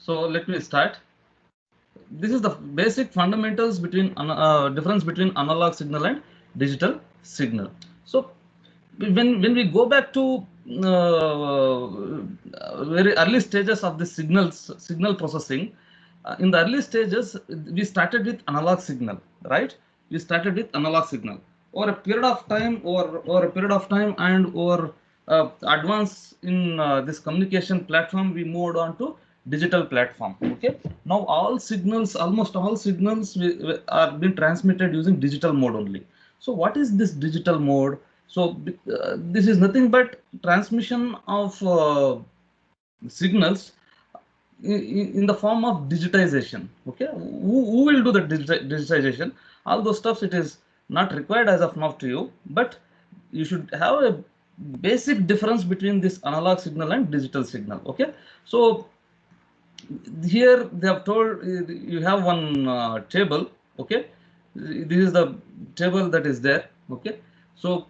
So let me start. This is the basic fundamentals between difference between analog signal and digital signal. So when we go back to very early stages of the signal processing, in the early stages we started with analog signal, right? We started with analog signal over a period of time, or a period of time, and over advance in this communication platform, we moved on to digital platform. Okay, now almost all signals are being transmitted using digital mode only. So what is this digital mode? So this is nothing but transmission of signals in the form of digitization. Okay, who will do the digitization? All those stuffs, it is not required as of now to you, but you should have a basic difference between this analog signal and digital signal. Okay, so here they have told you have one table. Okay, this is the table that is there. Okay, so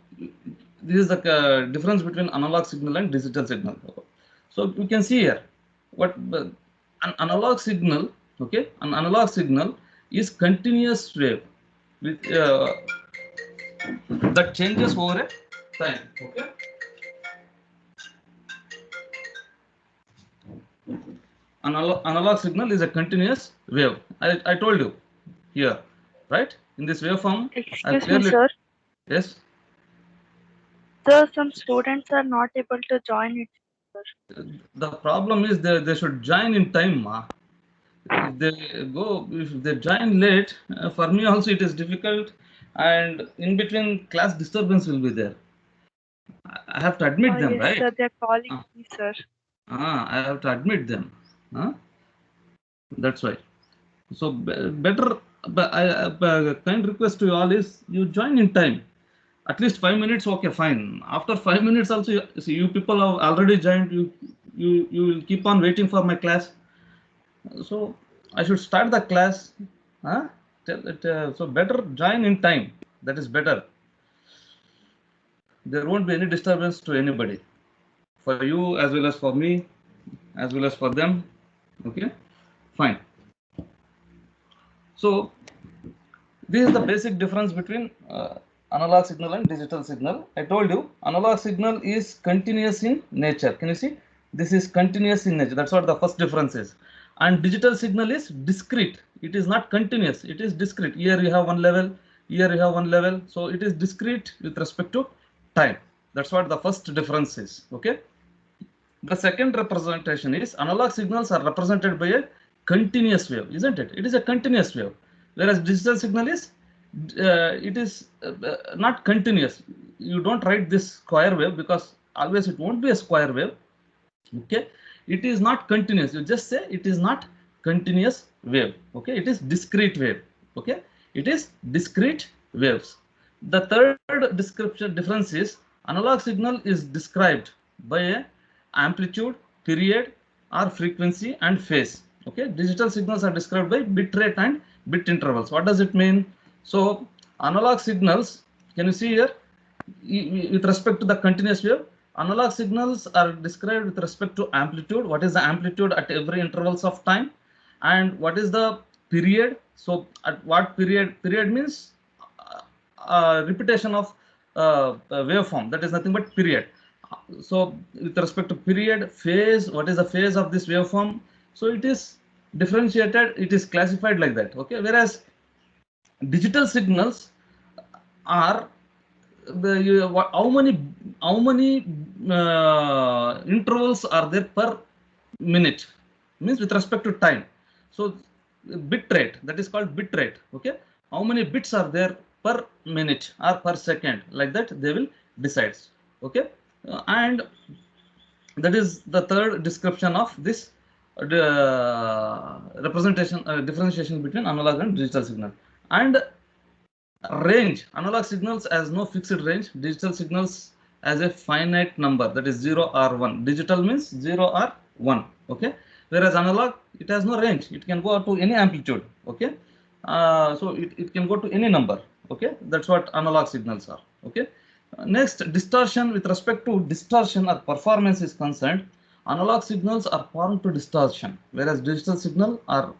this is the difference between analog signal and digital signal. So you can see here what an analog signal. Okay, an analog signal is continuous wave with that changes over a time. Okay, analog signal is a continuous wave. I told you here, right? In this waveform, I Excuse me, clearly. sir. Yes. Sir, some students are not able to join it, sir. The problem is they should join in time, ma. If they join late, for me also it is difficult, and in between class disturbance will be there. I have to admit them, Yes, right? sir, they're calling Uh, me, sir. I have to admit them. That's why. So better, but kind request to you all is you join in time. At least 5 minutes, okay, fine. After 5 minutes, also, see, you people have already joined. You will keep on waiting for my class. So I should start the class. Huh? So better join in time. That is better. There won't be any disturbance to anybody, for you as well as for me, as well as for them. Okay, fine. So this is the basic difference between analog signal and digital signal. I told you analog signal is continuous in nature. Can you see? This is continuous in nature. That's what the first difference is. And digital signal is discrete. It is not continuous. It is discrete. Here you have one level. Here you have one level. So it is discrete with respect to time. That's what the first difference is. Okay. The second representation is analog signals are represented by a continuous wave, isn't it? It is a continuous wave, whereas digital signal is not continuous. You don't write this square wave because always it won't be a square wave. Okay, it is not continuous. You just say it is not continuous wave. Okay, it is discrete wave. Okay, it is discrete waves. The third description difference is analog signal is described by a amplitude, period, or frequency and phase. Okay, digital signals are described by bit rate and bit intervals. What does it mean? So analog signals, can you see here, with respect to the continuous wave, analog signals are described with respect to amplitude. What is the amplitude at every intervals of time, and what is the period? So at what period? Period means repetition of waveform. That is nothing but period. So with respect to period, phase, what is the phase of this waveform? So it is differentiated, it is classified like that. Okay, whereas digital signals are how many intervals are there per minute, means with respect to time. So bit rate, that is called bit rate. Okay, how many bits are there per minute or per second, like that they will decide. Okay, and that is the third description of this representation, differentiation between analog and digital signal. And range, analog signals has no fixed range, digital signals as a finite number, that is 0 or 1. Digital means 0 or 1. Okay, whereas analog, it has no range, it can go to any amplitude. Okay, so it can go to any number. Okay, that's what analog signals are. Okay, next, distortion. With respect to distortion or performance is concerned, Analog signals are prone to distortion, whereas digital signal are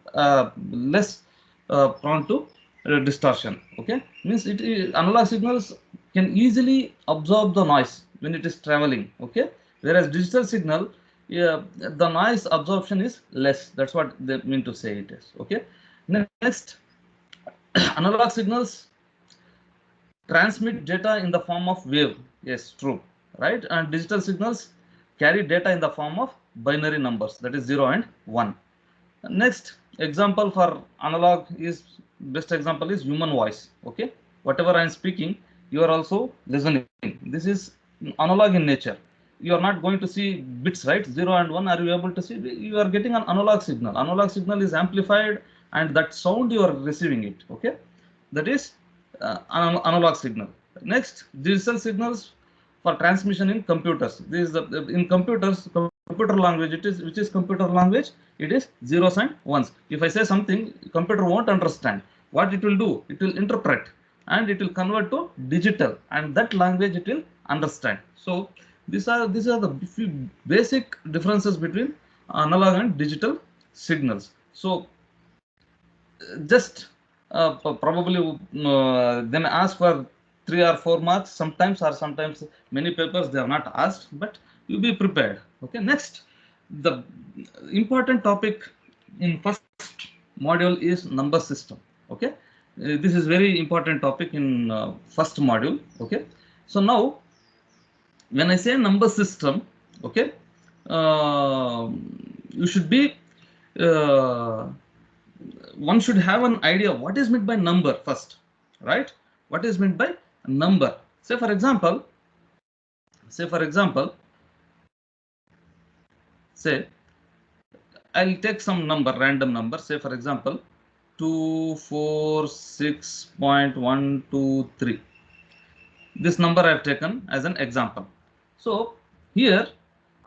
less prone to distortion. Okay, means analog signals can easily absorb the noise when it is traveling. Okay, whereas digital signal, yeah, the noise absorption is less. That's what they mean to say it is. Okay, next, analog signals transmit data in the form of wave. Yes, true, right? And digital signals carry data in the form of binary numbers, that is 0 and 1. Next example for analog is, best example is human voice. Okay, whatever I am speaking, you are also listening. This is analog in nature. You are not going to see bits, right? 0 and 1 are you able to see? You are getting an analog signal. Analog signal is amplified, and that sound you are receiving it. Okay, that is analog signal. Next, digital signals for transmission in computers. This is in computers, computer language. It is, which is computer language? It is zeros and ones. If I say something, computer won't understand. What it will do? It will interpret, and it will convert to digital, and that language it will understand. So these are the few basic differences between analog and digital signals. So just probably then ask for 3 or 4 marks sometimes, or sometimes many papers they are not asked, but you be prepared. Okay, next, the important topic in first module is number system. Okay, this is very important topic in first module. Okay, so now when I say number system, okay, you should be uh, one should have an idea what is meant by number first, right? What is meant by number? Say for example, say I'll take some number, random number. Say for example, 246.123. This number I've taken as an example. So here,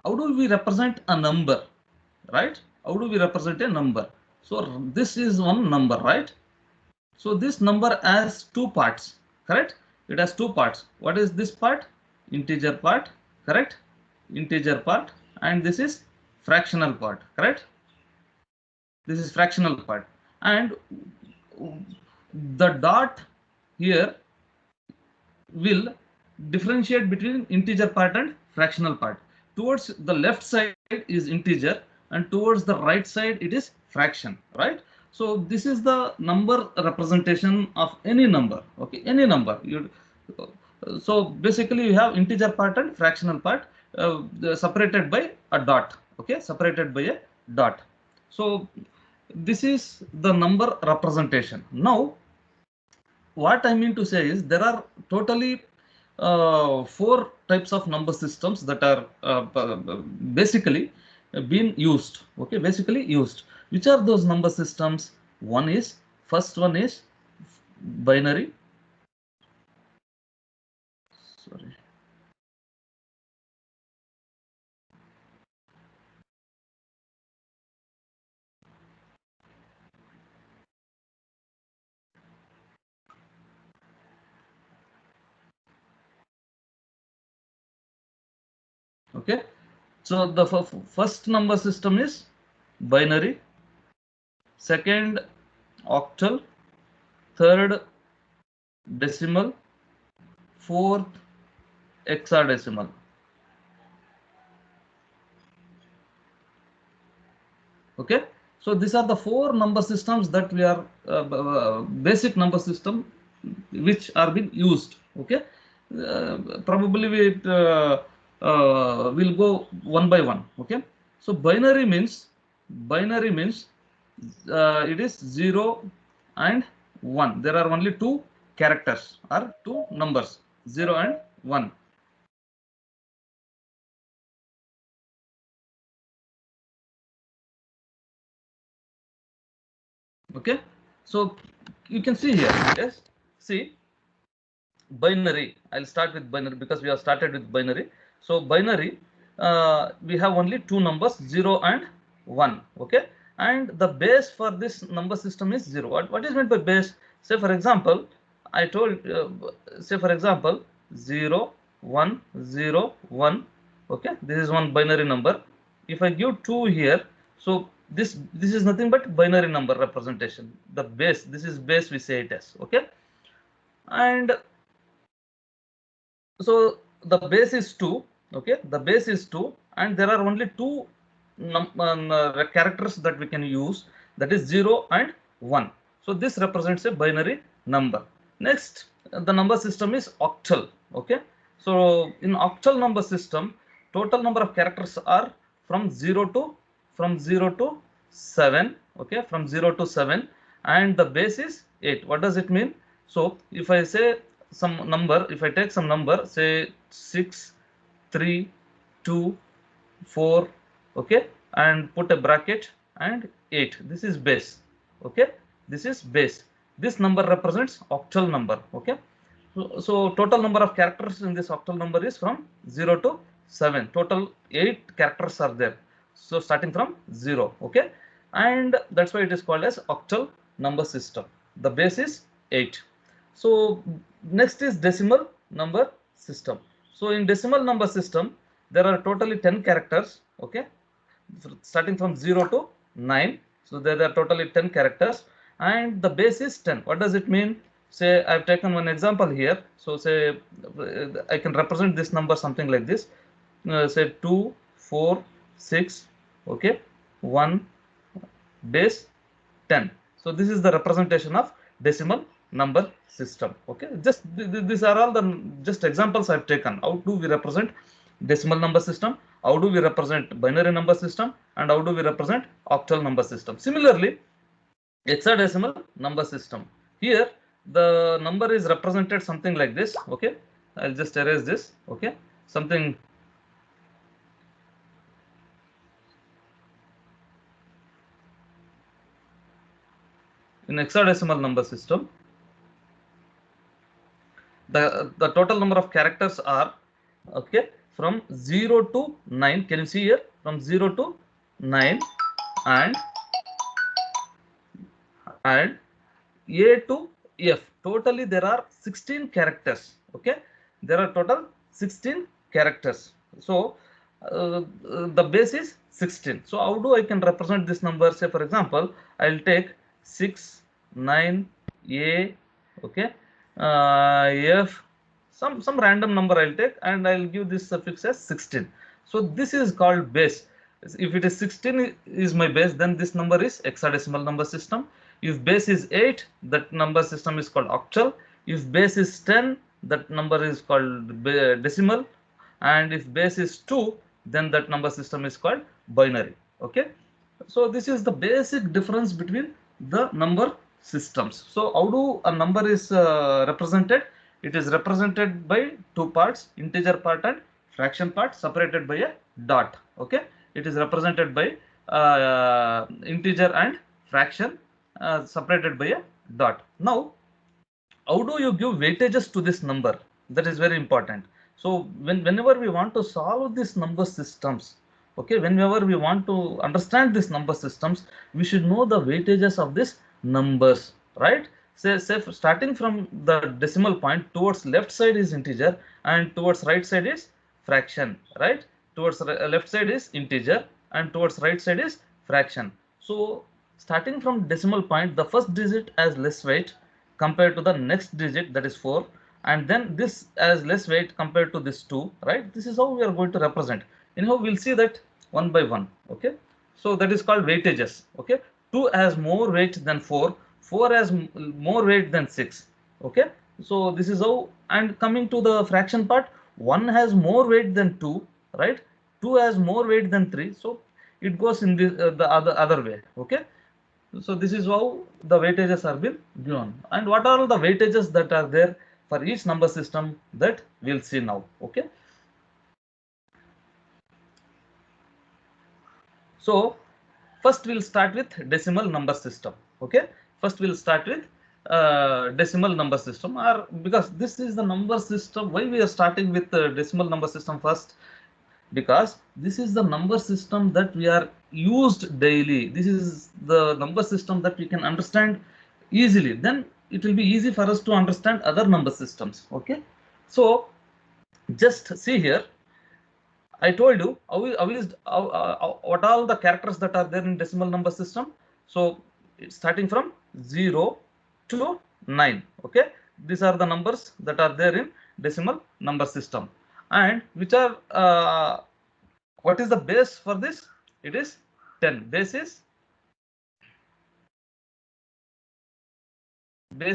how do we represent a number, right? How do we represent a number? So this is one number, right? So this number has two parts, correct? It has two parts. What is this part? Integer part, correct? Integer part, and this is fractional part, correct? This is fractional part, and the dot here will differentiate between integer part and fractional part. Towards the left side is integer, and towards the right side it is fraction, right? So this is the number representation of any number. Okay, any number. So basically you have integer part and fractional part separated by a dot. Okay, separated by a dot. So this is the number representation. Now what I mean to say is there are totally four types of number systems that are basically being used. Okay, basically used. Which are those number systems? First one is binary. Sorry. Okay, so the first number system is binary, second octal, third decimal, fourth hexadecimal. Okay, so these are the four number systems that we are basic number system which are being used. Okay, probably we will go one by one. Okay, so binary means it is 0 and 1. There are only two characters or two numbers, 0 and 1. Okay, so you can see here. Yes, see, binary. I'll start with binary because we have started with binary. So binary, we have only two numbers, 0 and 1. Okay, and the base for this number system is 0. What is meant by base? Say for example, I told say for example 0 1 0 1. Okay, this is one binary number. if I give 2 here, so this is nothing but binary number representation. The base, this is base, we say it as, okay. And so the base is 2, okay, the base is 2, and there are only two characters that we can use, that is 0 and 1. So this represents a binary number. Next, the number system is octal, okay. So in octal number system, total number of characters are from 0 to 7, okay, from 0 to 7, and the base is 8. What does it mean? So if I say some number, if I take some number, say 6, 3, 2, 4, okay, and put a bracket and 8, this is base, okay, this is base. This number represents octal number, okay. So total number of characters in this octal number is from 0 to 7. Total 8 characters are there, so starting from 0, okay, and that's why it is called as octal number system. The base is 8. So next is decimal number system. So in decimal number system, there are totally 10 characters, okay, starting from 0 to 9. So there are totally 10 characters, and the base is 10. What does it mean? Say I've taken one example here. So say I can represent this number something like this. Say 2, 4, 6, okay, 1, base 10. So this is the representation of decimal number system, okay. Just these are all the just examples I've taken. How do we represent decimal number system, how do we represent binary number system, and how do we represent octal number system. Similarly, hexadecimal number system, here the number is represented something like this, okay. I'll just erase this, okay, something in hexadecimal number system. The total number of characters are, okay, from 0 to 9. Can you see here? From 0 to 9, and A to F. Totally there are 16 characters, okay. There are total 16 characters. So the base is 16. So how do I can represent this number? Say for example, I'll take 6, 9, A, okay, F, some random number I'll take, and I'll give this suffix as 16. So this is called base. If it is 16 is my base, then this number is hexadecimal number system. If base is 8, that number system is called octal. If base is 10, that number is called decimal. And if base is 2, then that number system is called binary, okay. So this is the basic difference between the number systems. So how do a number is represented? It is represented by two parts, integer part and fraction part, separated by a dot, okay. It is represented by integer and fraction separated by a dot. Now, how do you give weightages to this number? That is very important. So whenever we want to solve these number systems, okay, whenever we want to understand these number systems, we should know the weightages of these numbers, right? Say starting from the decimal point, towards left side is integer and towards right side is fraction, right? Towards left side is integer and towards right side is fraction. So starting from decimal point, the first digit has less weight compared to the next digit, that is 4, and then this as less weight compared to this 2, right? This is how we are going to represent. Anyhow, we'll see that one by one, okay. So that is called weightages, okay. 2 has more weight than 4, 4 has more weight than 6, okay. So this is how. And coming to the fraction part, 1 has more weight than 2, right? 2 has more weight than 3, so it goes in the other way, okay. So this is how the weightages are being given. And what are all the weightages that are there for each number system, that we'll see now, okay. So first we'll start with decimal number system, okay. First we'll start with decimal number system, or because this is the number system. Why we are starting with the decimal number system first? Because this is the number system that we are used daily. This is the number system that we can understand easily. Then it will be easy for us to understand other number systems, okay. So just see here, I told you what all the characters that are there in decimal number system. So it's starting from 0 to 9. Okay, these are the numbers that are there in decimal number system, and which are what is the base for this? It is 10. Base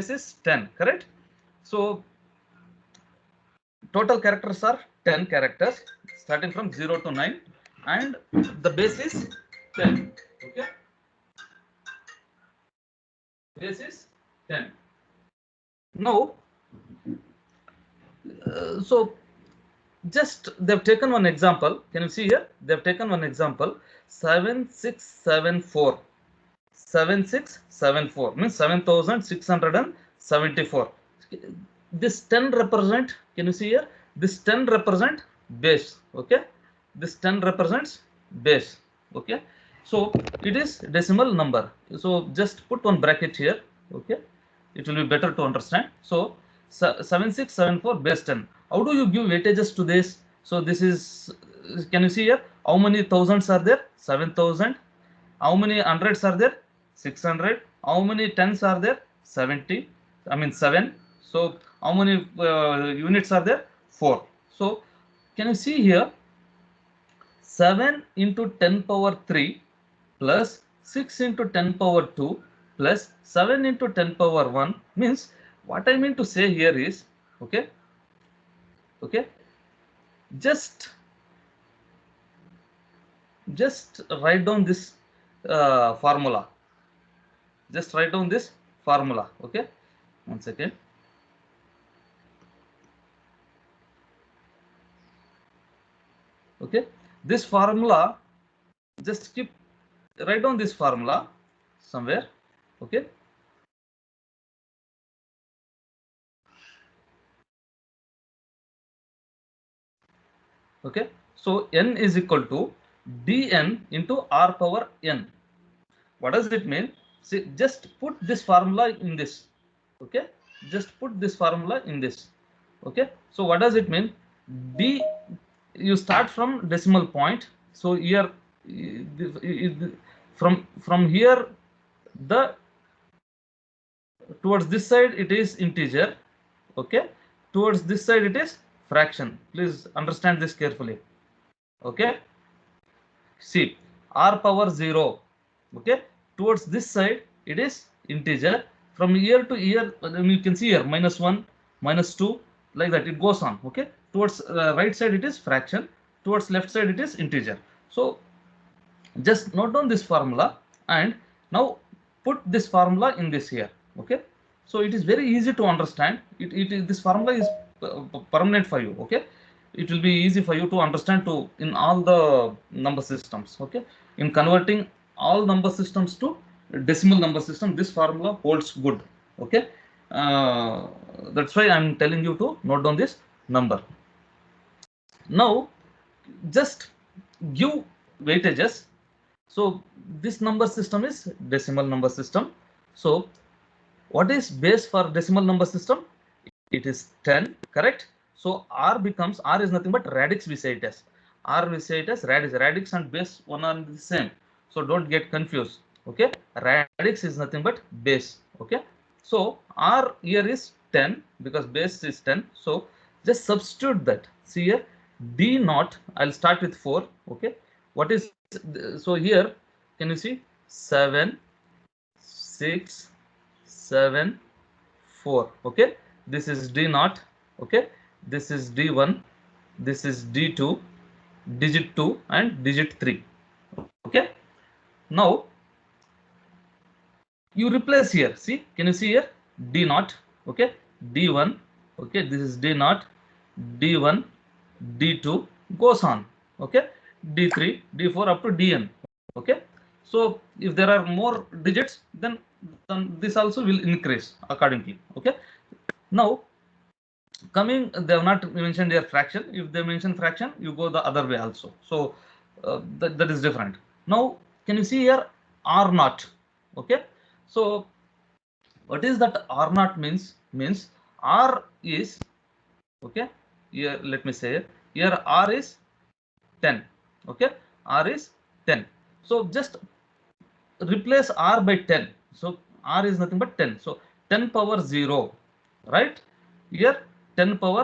is 10, correct? So total characters are 10 characters starting from 0 to 9, and the base is 10. Okay, base is 10. Now so just they've taken one example. Can you see here? They've taken one example. 7674. 7674 means 7674. This 10 represent, can you see here? This 10 represent base. Okay, this 10 represents base. Okay, so it is decimal number. So just put one bracket here. Okay, it will be better to understand. So 7674 base 10. How do you give weightages to this? So this is, can you see here? How many thousands are there? 7000. How many hundreds are there? 600. How many tens are there? 70. I mean 7. So how many units are there? 4. So can you see here? 7 into 10 power 3 plus 6 into 10 power 2 plus 7 into 10 power 1 means, what I mean to say here is, okay, just write down this formula. Just write down this formula. Okay, one second. Okay, this formula, just write down this formula somewhere. Okay, okay, so n is equal to dn into r power n. What does it mean? See, just put this formula in this. Okay, just put this formula in this. Okay, so what does it mean? D, you start from decimal point. So here, from here, the towards this side it is integer. Okay, towards this side it is fraction. Please understand this carefully. Okay, see, r power 0. Okay, towards this side it is integer. From here to here, you can see here -1, -2, like that it goes on. Okay, towards right side it is fraction, towards left side it is integer. So just note down this formula, and now put this formula in this here. Okay, so it is very easy to understand. This formula is permanent for you. Okay, it will be easy for you to understand to in all the number systems. Okay, in converting all number systems to decimal number system, this formula holds good. Okay, that's why I'm telling you to note down this number. Now just give weightages. So this number system is decimal number system. So what is base for decimal number system? It is 10, correct? So r is nothing but radix, we say it as. R we say it as radix. Radix and base one are the same. So don't get confused. Okay, radix is nothing but base. Okay, so r here is 10 because base is 10. So just substitute that. See here, d naught, I'll start with 4. Okay, what is, so here can you see 7 6 7 4. Okay, this is d naught. Okay, this is d1, this is d2, digit 2 and digit 3. Okay, now you replace here. See, can you see here d naught? Okay, d1. Okay, this is d naught, d1, d2 goes on. Okay, d3, d4 up to dn. Okay, so if there are more digits, then this also will increase accordingly. Okay, now coming, they have not mentioned their fraction. If they mention fraction, you go the other way also. So that is different. Now can you see here r naught? Okay, so what is that r naught means r is, okay, here let me say here r is 10. Okay, r is 10. So just replace r by 10. So r is nothing but 10. So 10 power 0, right? Here 10 power,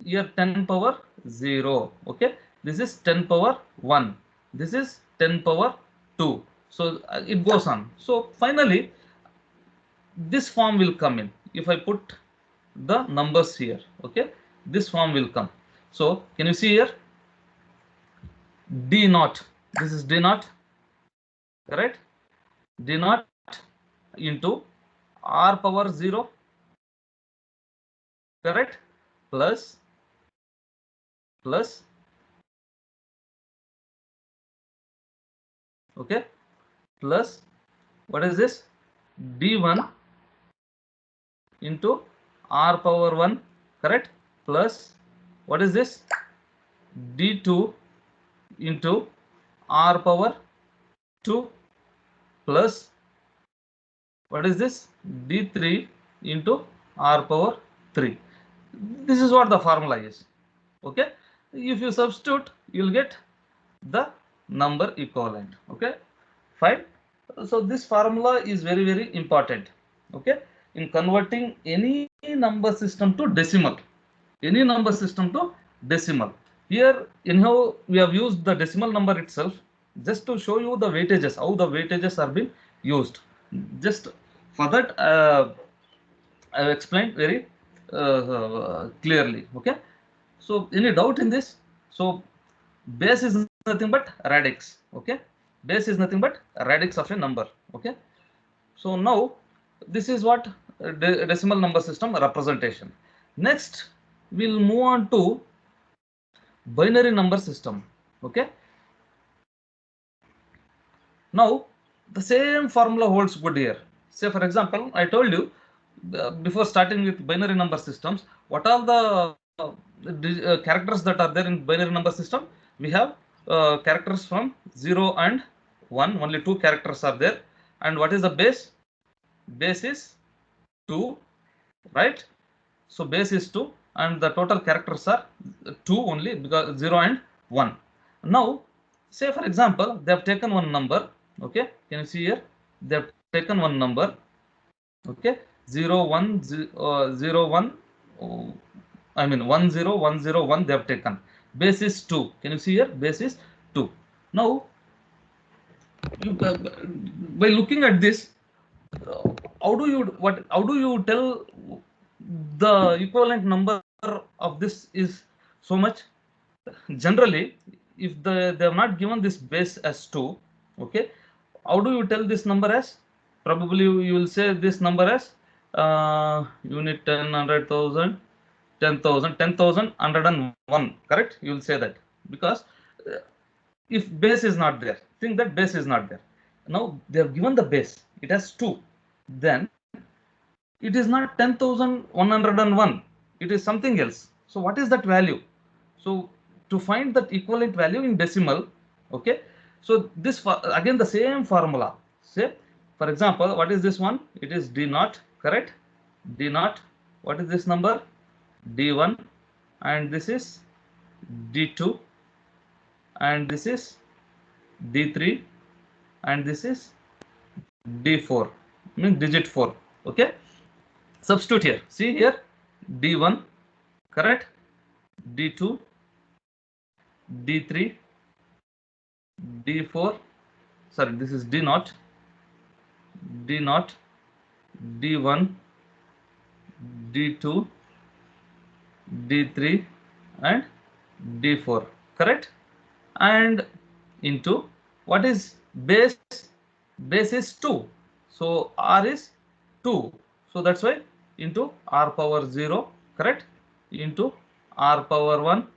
here 10 power 0. Okay, this is 10 power 1. This is 10 power 2. So it goes on. So finally, this form will come in if I put the numbers here. Okay, this form will come. So can you see here? D naught. This is D naught, correct? D naught into r power 0, correct? Plus okay, plus what is this? D1 into r power 1, correct? Plus what is this? D2 into r power 2, plus what is this? D3 into r power 3. This is what the formula is. Okay, if you substitute, you'll get the number equivalent. Okay, fine. So this formula is very, very important. Okay, in converting any number system to decimal, any number system to decimal. Here, anyhow, we have used the decimal number itself just to show you the weightages, how the weightages are being used. Just for that, I have explained very clearly. Okay, so any doubt in this? So base is nothing but radix. Okay, base is nothing but radix of a number. Okay, so now this is what decimal number system representation. Next, we'll move on to binary number system. Okay, now the same formula holds good here. Say for example, I told you before starting with binary number systems, what are the characters that are there in binary number system? We have characters from 0 and 1, only two characters are there. And what is the base? Base is 2, right? So base is 2 and the total characters are 2 only, because 0 and 1. Now say for example, they have taken one number. Okay, can you see here? They have taken one number. Okay, 0 1 0 1, I mean 1 0 1 0 1 they have taken. Base is 2. Can you see here? Base is 2. Now by looking at this, how do you tell the equivalent number of this is so much? Generally, if they have not given this base as 2, okay, how do you tell this number as? Probably you will say this number as unit 10, 100,000, 10,000, 10,000, 101, correct? You will say that because if base is not there, think that base is not there. Now they have given the base, it has 2, then it is not 10,101, it is something else. So what is that value? So to find that equivalent value in decimal, okay, so this again the same formula. Say for example, what is this one? It is D naught, correct? D naught. What is this number? D1, and this is D2, and this is D3, and this is D4, means digit 4. Okay, substitute here. See here, D1, correct? D2, D3, D4, sorry, this is D naught, D naught, D1, D2, D3, and D4, correct? And into what is base? Base is 2, so R is 2, so that's why into R power 0, correct? Into R power 1,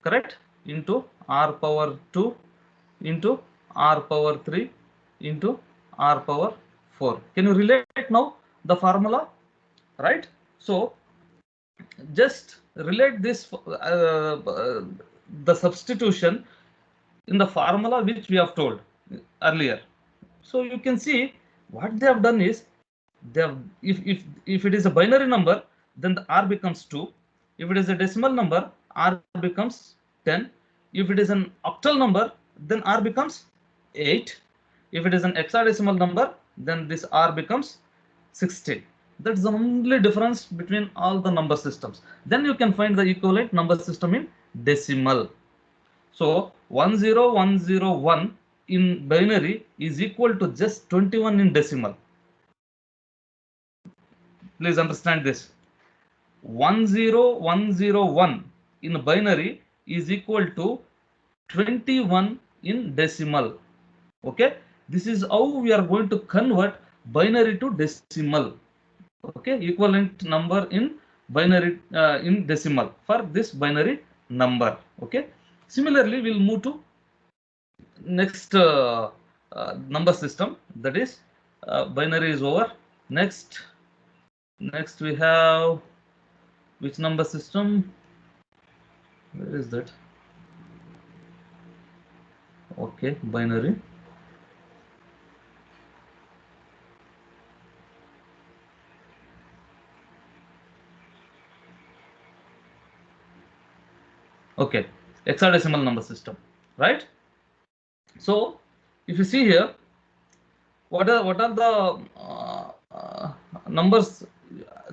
correct? Into R power 2, into R power 3, into R power 4. Can you relate now the formula, right? So just relate this the substitution in the formula which we have told earlier. So you can see what they have done is, they have, if it is a binary number, then the R becomes 2. If it is a decimal number, R becomes 10. If it is an octal number, then R becomes 8. If it is an hexadecimal number, then this R becomes 16. That's the only difference between all the number systems. Then you can find the equivalent number system in decimal. So 10101 in binary is equal to just 21 in decimal. Please understand this. 10101 in binary is equal to 21 in decimal. Okay, this is how we are going to convert binary to decimal. Okay, equivalent number in binary in decimal for this binary number. Okay, similarly we'll move to next number system, that is binary is over. Next we have which number system? Where is that? Okay, binary. Okay, hexadecimal number system, right? So if you see here, what are the numbers?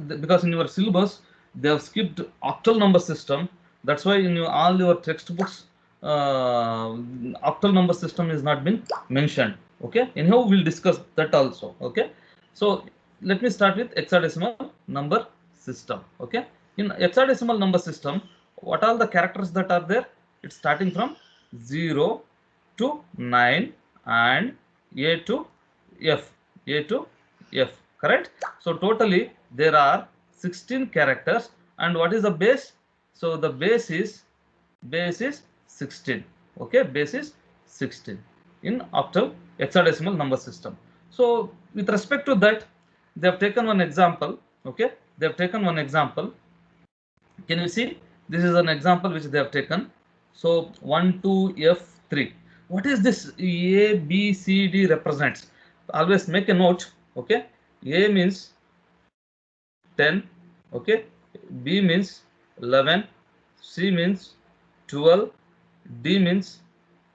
Because in your syllabus they have skipped octal number system. That's why in all your textbooks octal number system is not been mentioned. Okay, anyhow we'll discuss that also. Okay, so let me start with hexadecimal number system. Okay, in hexadecimal number system, what are the characters that are there? It's starting from 0 to 9 and A to F. A to F, correct? So totally there are 16 characters. And what is the base? So the base is 16. Okay, base is 16 in octal hexadecimal number system. So with respect to that, they have taken one example. Okay, they have taken one example. Can you see? This is an example which they have taken. So 1 2 F3. What is this A B C D represents? Always make a note. Okay, A means 10. Okay, B means 11, C means 12, D means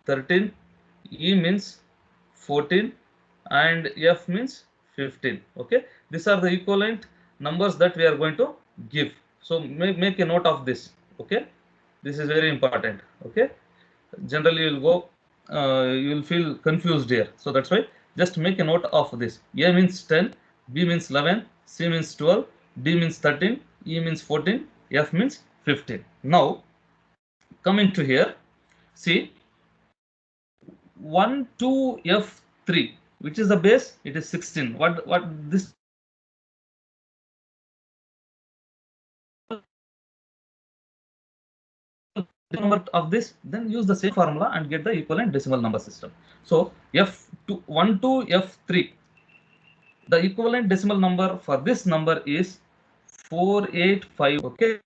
13, E means 14, and F means 15. Okay, these are the equivalent numbers that we are going to give. So make a note of this. Okay, this is very important. Okay, generally you will go you will feel confused here, so that's why just make a note of this. A means 10, B means 11, C means 12, D means 13, E means 14, F means 15. Now coming to here, see 1 2 F3, which is the base? It is 16. What this number of this? Then use the same formula and get the equivalent decimal number system. So F2 1 to F3, the equivalent decimal number for this number is 485. Okay,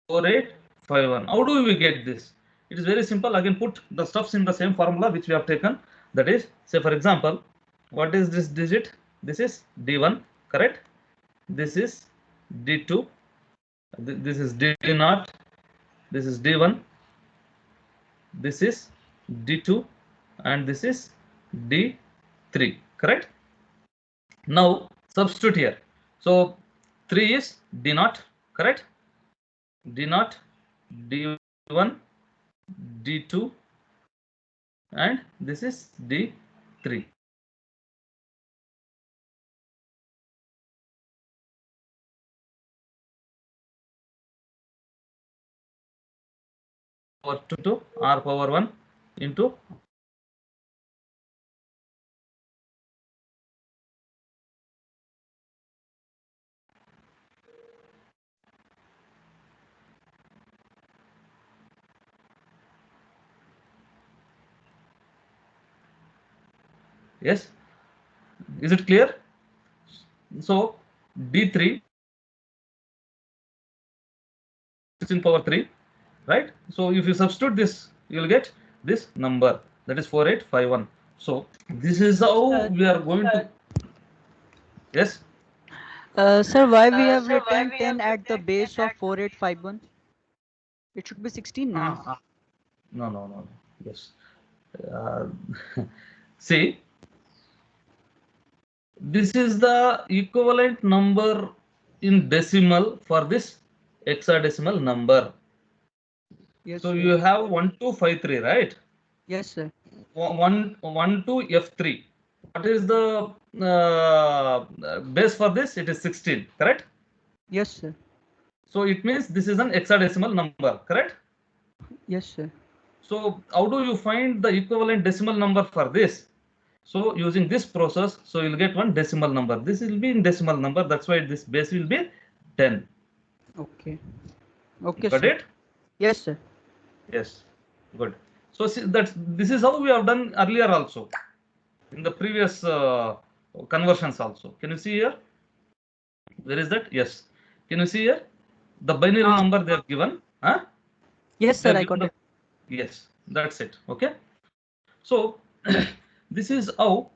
4851. How do we get this? It is very simple. Again, put the stuffs in the same formula which we have taken. That is, say for example, what is this digit? This is D1, correct? This is D2. This is D0. This is D1. This is D2, and this is D3, correct? Now substitute here. So 3 is D0, correct? D0, D1, D2, and this is D3. Power 2 to R power 1 into yes. Is it clear? So D3 16 power 3, right? So if you substitute this, you will get this number, that is 4851. So this is how we are going to. Yes. Sir, why we have written 10 at the base of 4851? It should be 16 now. No. Yes. See, this is the equivalent number in decimal for this hexadecimal number. Yes, So sir. you have 1253, right? Yes, sir. 1 to F3. What is the base for this? It is 16, correct? Yes, sir. So it means this is an hexadecimal number, correct? Yes, sir. So how do you find the equivalent decimal number for this? So using this process, so you'll get one decimal number. This will be in decimal number. That's why this base will be 10. Okay. Okay, Got sir. it? Yes, sir. Yes. Good. So see, this is how we have done earlier also in the previous conversions also. Can you see here? Where is that? Yes. Can you see here? The binary number they have given. Huh? Yes, They sir. have I given got it. yes. That's it. Okay. So this is how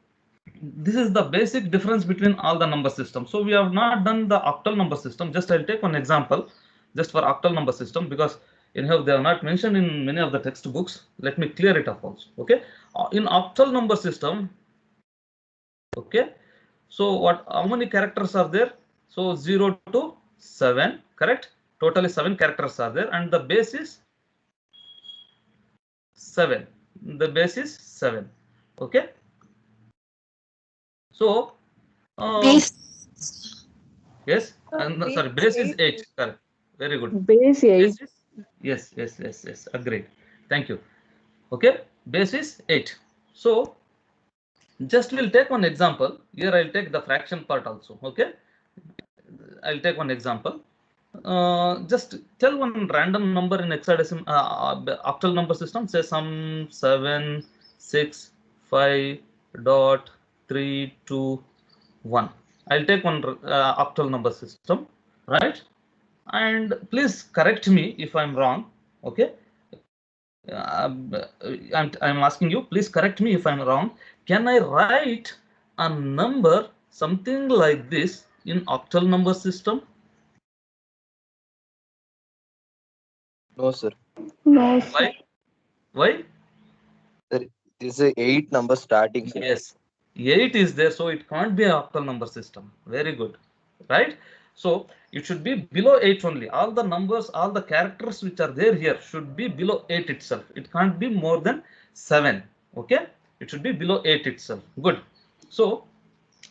this is the basic difference between all the number systems. So we have not done the octal number system. Just I'll take one example just for octal number system because anyhow they are not mentioned in many of the textbooks. Let me clear it up also. Okay. In octal number system, okay. So how many characters are there? So 0 to 7, correct? Totally 7 characters are there and the base is 7. The base is 7. Okay. So Base yes, and sorry, base is 8. Correct. Very good. base 8. Base is yes. Agreed. Thank you. Okay, base is 8. So just we'll take one example. Here I'll take the fraction part also. Okay, I'll take one example. Just tell one random number in hexadecimal octal number system. Say some 7, 6, 5 dot 3, 2, 1. I'll take one octal number system, right? And please correct me if I'm wrong. Okay. I'm asking you, please correct me if I'm wrong. Can I write a number something like this in octal number system? No, sir. No, sir. Why? Why? Sir, this is a 8 number starting, sir. Yes, 8 is there, so it can't be an octal number system. Very good, right? So it should be below 8 only. All the numbers, all the characters which are there here should be below 8 itself. It can't be more than 7. Okay, it should be below 8 itself. Good. So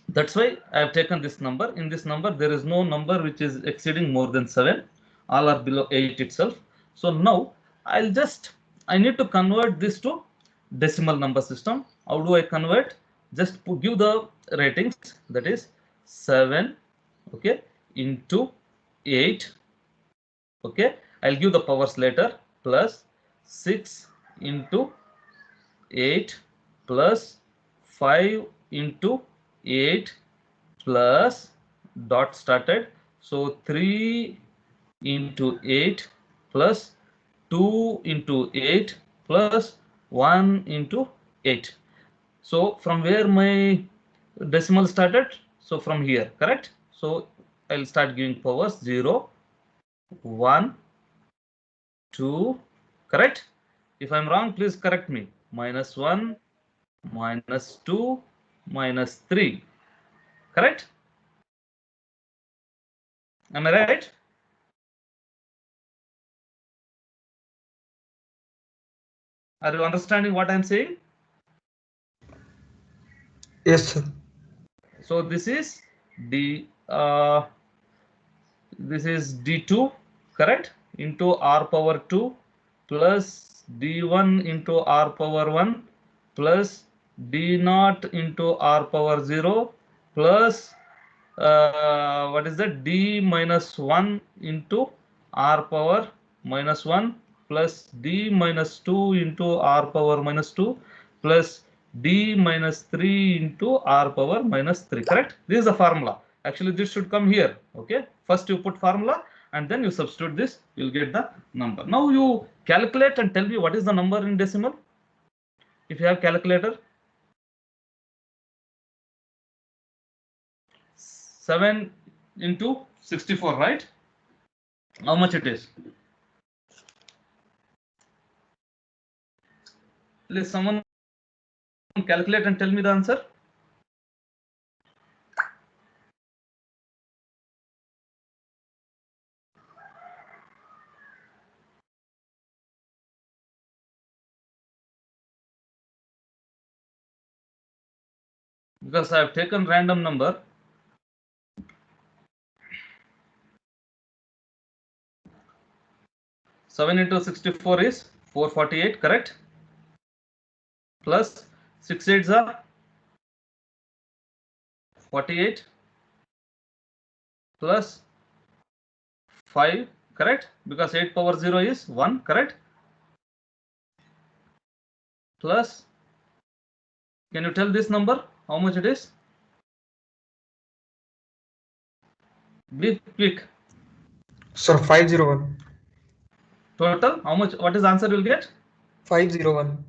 that's why I have taken this number. In this number, there is no number which is exceeding more than 7. All are below 8 itself. So now I need to convert this to decimal number system. How do I convert? Just give the ratings, that is 7, okay, into 8. Okay, I'll give the powers later, plus 6 into 8 plus 5 into 8 plus dot started. So 3 into 8 plus 2 into 8 plus 1 into 8. So from where my decimal started? So from here, correct? So I'll start giving powers 0, 1, 2, correct? If I'm wrong, please correct me. Minus 1, minus 2, minus 3, correct? Am I right? Are you understanding what I'm saying? Yes, sir. So this is this is d2, correct, into r power 2 plus d1 into r power 1 plus d0 into r power 0 plus what is that, d minus 1 into r power minus 1 plus d minus 2 into r power minus 2 plus d minus 3 into r power minus 3, correct? This is the formula. Actually this should come here. Okay, first you put formula and then you substitute this, you'll get the number. Now you calculate and tell me what is the number in decimal if you have calculator. 7 into 64, right? How much it is? Please someone calculate and tell me the answer. Because I have taken random number. Seven into 64 is 448, correct? Plus 6 8s are 48 plus 5, correct? Because 8 power 0 is 1, correct? Plus, can you tell this number? How much it is? Be quick. Sir, 501. Total, how much? What is the answer you'll get? 501.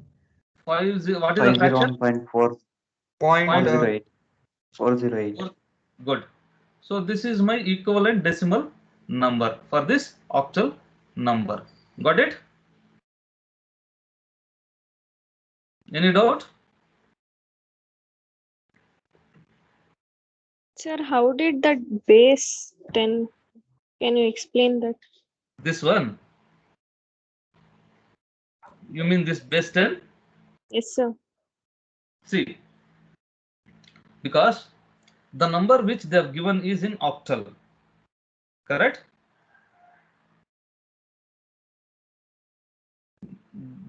50. What is the fraction? 501.4 Point, 408. 408. Good. So this is my equivalent decimal number for this octal number. Got it? Any doubt? Sir, how did that base 10? Can you explain that? This one. You mean this base 10? Yes, sir. See, because the number which they have given is in octal, correct?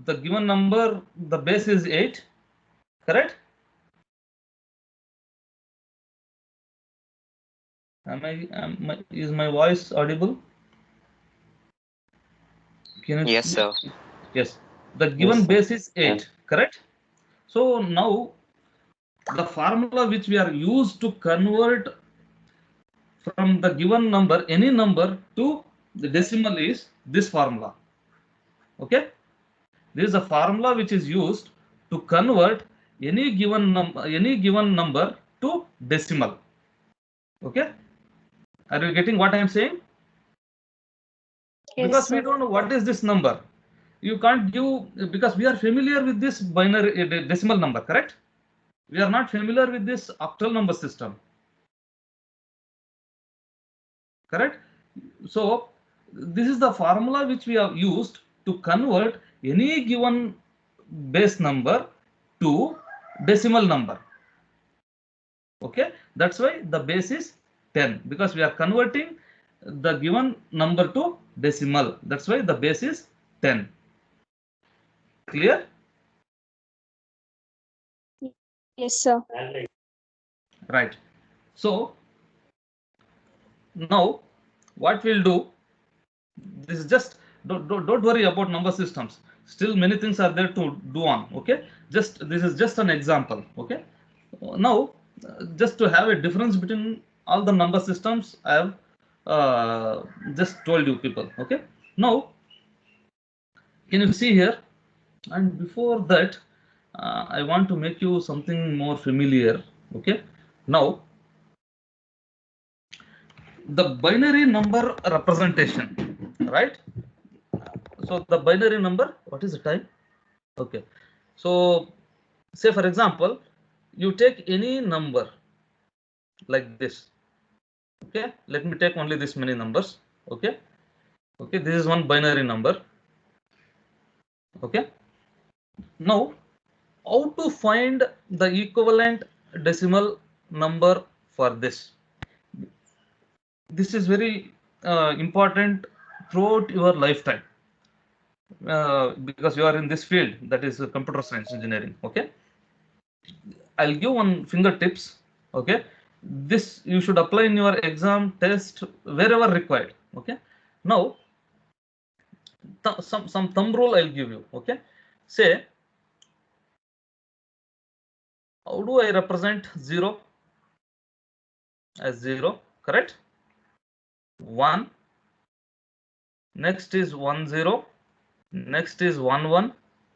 The given number, the base is 8, correct? Is my voice audible? Can you Yes, see? sir. Yes. The given sir. base is 8, correct? So now the formula which we are used to convert from the given number, any number, to the decimal is this formula. Okay? This is a formula which is used to convert any given number to decimal. Okay? Are you getting what I am saying? Yes, Because we sir. don't know what is this number. You can't give, because we are familiar with this binary decimal number, correct? We are not familiar with this octal number system, correct? So this is the formula which we have used to convert any given base number to decimal number. Okay, that's why the base is 10, because we are converting the given number to decimal. That's why the base is 10. Clear? Yes, sir. Right. So now what we'll do, this is just, don't worry about number systems. Still many things are there to do on. Okay, just this is just an example. Okay, now just to have a difference between all the number systems, I have just told you people. Okay, now can you see here? And before that, I want to make you something more familiar. Okay, now the binary number representation, right? So the binary number, what is the time? Okay, so say for example, you take any number like this. Okay, let me take only this many numbers. Okay, okay, this is one binary number. Okay, now how to find the equivalent decimal number for this? This is very important throughout your lifetime, because you are in this field, that is computer science engineering. Okay, I'll give one fingertips. Okay, this you should apply in your exam, test, wherever required. Okay, now some thumb rule I'll give you. Okay, say, how do I represent 0 as 0, correct? 1, next is 1 0, next is 1 1.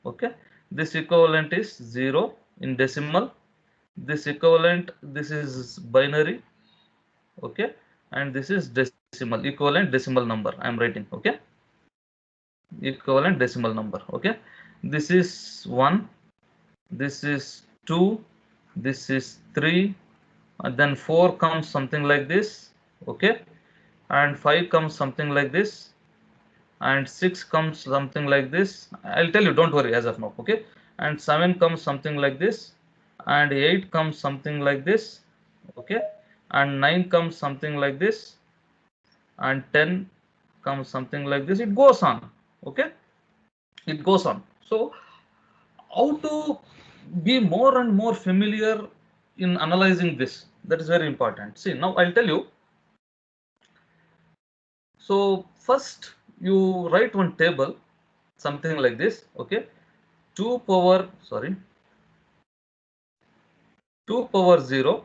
Okay, this equivalent is 0 in decimal, this equivalent, this is binary. Okay, and this is decimal, equivalent decimal number I am writing. Okay, equivalent decimal number. Okay, this is 1, this is 2, this is 3, and then 4 comes something like this, okay, and 5 comes something like this, and 6 comes something like this. I'll tell you, don't worry as of now, okay, and 7 comes something like this, and 8 comes something like this, okay, and 9 comes something like this, and 10 comes something like this. It goes on, okay, it goes on. So how to be more and more familiar in analyzing this, that is very important. See, now I'll tell you. So first you write one table something like this, okay, 2 power 0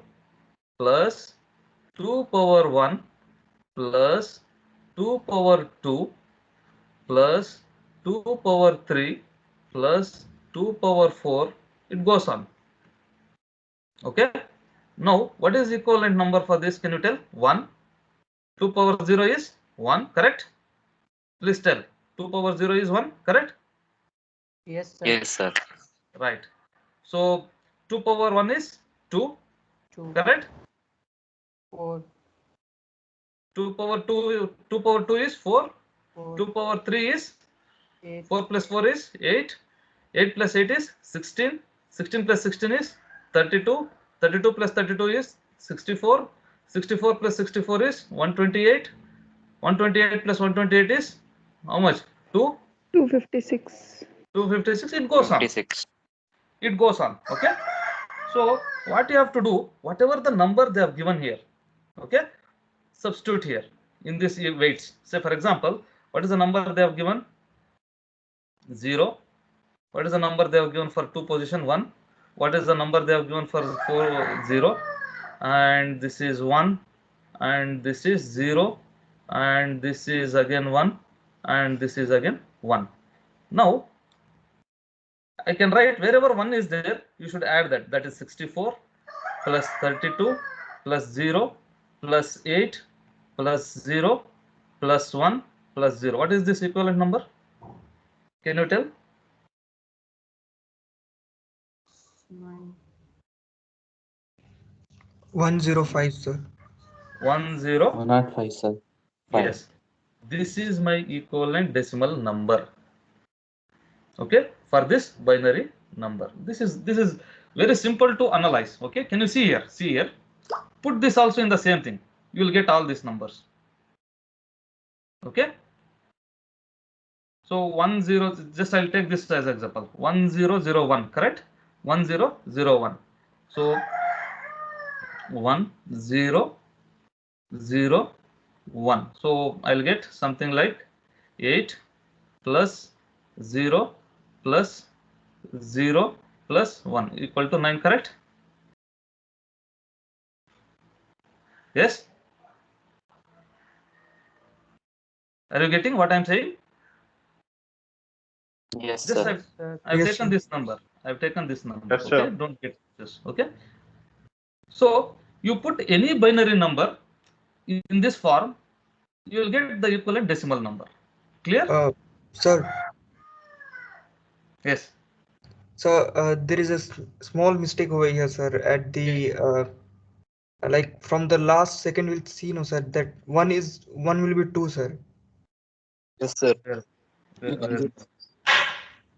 plus 2 power 1 plus 2 power 2 plus 2 power 3 plus 2 power 4. It goes on, okay. Now what is equivalent number for this? Can you tell? 1. 2 power 0 is 1, correct? Please tell. 2 power 0 is 1, correct? Yes, sir. Yes, sir. Right. So 2 power 1 is 2, 2, correct? 4, 2 power 2 is 4. 4, 2 power 3 is 8, 4 plus 4 is 8. 8 plus 8 is 16. 16 plus 16 is 32. 32 plus 32 is 64. 64 plus 64 is 128. 128 plus 128 is how much? 2. 256. 256. It goes on. 56. It goes on. Okay. So what you have to do, whatever the number they have given here, okay, substitute here in this weights. Say for example, what is the number they have given? 0. What is the number they have given for 2 position? 1. What is the number they have given for 4? 0. And this is 1, and this is 0, and this is again 1, and this is again 1. Now I can write wherever 1 is there, you should add that. That is 64 plus 32 plus 0 plus 8 plus 0 plus 1 plus 0. What is this equivalent number? Can you tell? 9, 105, sir. 1 0. 105, sir. 5. Yes. This is my equivalent decimal number. Okay, for this binary number. This is very simple to analyze. Okay, can you see here? See here. Put this also in the same thing. You will get all these numbers. Okay. So 1 0. Just I'll take this as example. 1 0 0 1. Correct. 1 0 0 1. So 1 0 0 1. So I'll get something like 8 plus 0 plus 0 plus 1 equal to 9, correct? Yes? Are you getting what I'm saying? Yes, Just sir. sir. I've Yes, taken sir. this number. I've taken this number. Yes, Okay, sir. don't get this. Okay. So you put any binary number in this form, you will get the equivalent decimal number. Clear? Sir, Yes. so there is a small mistake over here, sir. At the like from the last second, we'll see, no, sir, that 1 will be 2, sir. Yes, sir.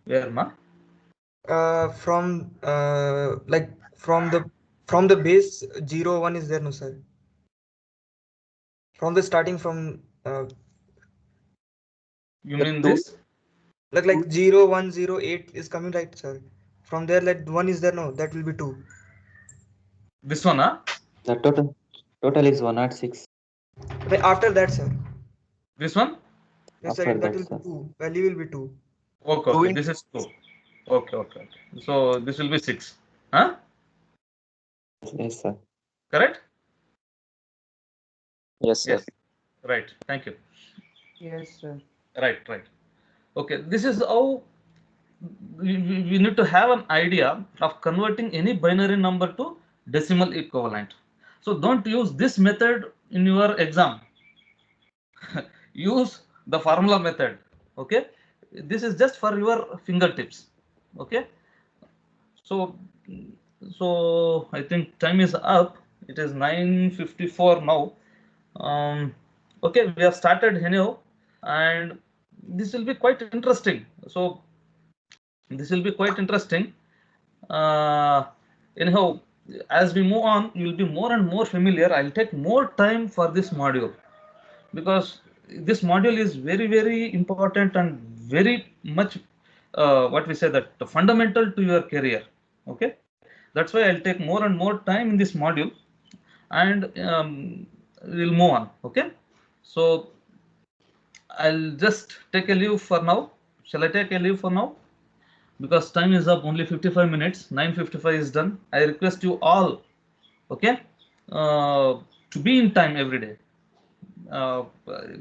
Where ma? From like from the base 0 1 is there, no, sir. From the starting from You The mean two- this? like 0 1 0 8 is coming, right, sir? From there, like 1 is there, no, that will be 2. This one, huh? The total is 106. Right after that, sir. This one? Yes, sir, After that that, will sir. be 2. Value will be 2. Okay, Two okay. in- This is 2. Okay, okay. So this will be 6. Huh? Yes, sir. Correct? Yes, sir. Yes. Right. Thank you. Yes, sir. Right, right. Okay, this is how we need to have an idea of converting any binary number to decimal equivalent. So don't use this method in your exam. Use the formula method. Okay, this is just for your fingertips. Okay, So, so I think time is up. It is 9:54 now. Okay, we have started anyhow, and this will be quite interesting. So this will be quite interesting. Anyhow, as we move on, you will be more and more familiar. I'll take more time for this module because this module is very, very important and very much what we say that fundamental to your career. Okay, that's why I'll take more and more time in this module, and we'll move on. Okay, so I'll just take a leave for now. Shall I take a leave for now? Because time is up, only 55 minutes. 9:55 is done. I request you all, okay, to be in time every day.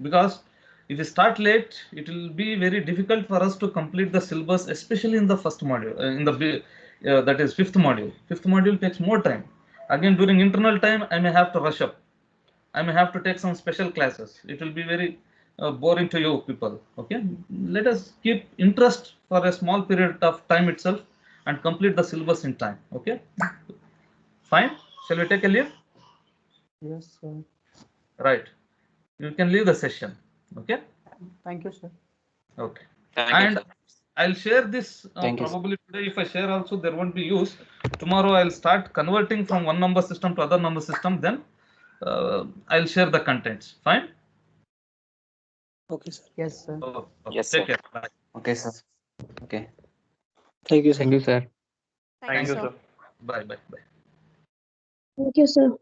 Because if we start late, it will be very difficult for us to complete the syllabus, especially in the first module, that is fifth module. Fifth module takes more time. Again, during internal time, I may have to rush up. I may have to take some special classes. It will be very boring to you people. Okay, let us keep interest for a small period of time itself and complete the syllabus in time. Okay, fine. Shall we take a leave? Yes, sir. Right. You can leave the session. Okay. Thank you, sir. Okay. Thank you, And sir. I'll share this Thank you, sir. probably today. If I share also, there won't be use. Tomorrow I'll start converting from one number system to other number system. Then I'll share the contents. Fine. Okay, sir. Yes, sir. Oh, okay. Yes, Take sir. care. Bye. Okay, sir. Okay. Thank you, sir. Thank you, sir. Thank you, sir. Bye. Bye. Bye. Thank you, sir.